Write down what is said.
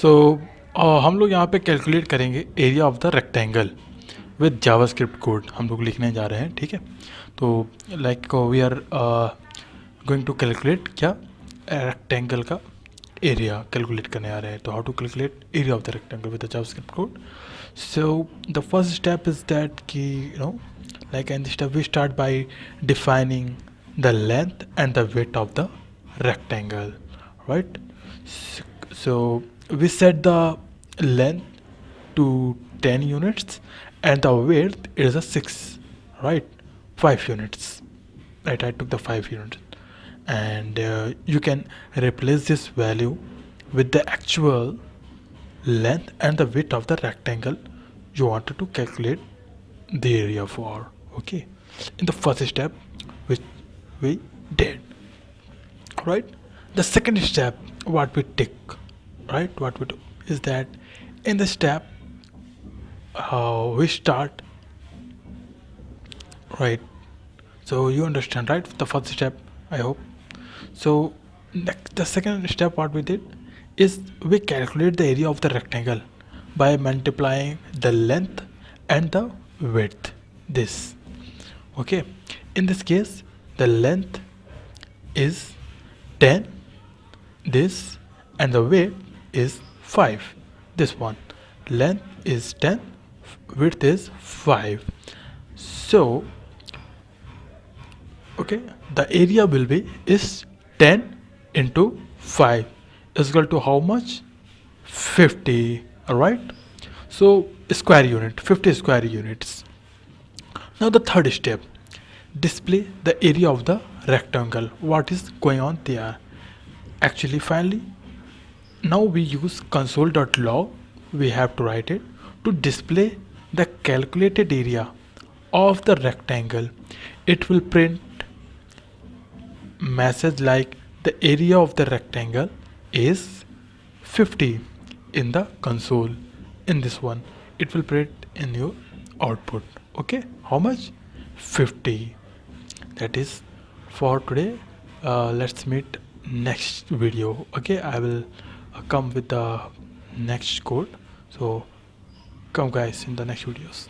सो हम लोग यहाँ पे कैलकुलेट करेंगे area of the rectangle with JavaScript code हम लोग लिखने जा रहे हैं, ठीक है। तो like we are going to calculate क्या रेक्टेंगल का एरिया कैलकुलेट करने आ रहे हैं। तो how to calculate area of the rectangle with the JavaScript code. So the first step is that कि like in this step we start by defining the length and the width of the rectangle, right? So we set the length to 10 units and the width is a 6, right? 5 units, right? I took the 5 units, and you can replace this value with the actual length and the width of the rectangle you wanted to calculate the area for. Okay, in the first step which we did, right? The second step what we take, right, what we do is that in the step we start, right? So you understand, right, the first step, I hope. So next, the second step what we did is we calculate the area of the rectangle by multiplying the length and the width, this. Okay, in this case the length is 10, this, and the width is 5, this one. Length is 10, width is 5. So okay, the area will be is 10 into 5 is equal to how much? 50. All right, so square unit, 50 square units. Now the third step, display the area of the rectangle. What is going on there? Actually, finally, now we use console.log. We have to write it to display the calculated area of the rectangle. It will print message like the area of the rectangle is 50 in the console. In this one, it will print in your output. Okay, how much? 50. That is for today. Let's meet next video. Okay, I will come with the next code. So come guys in the next videos.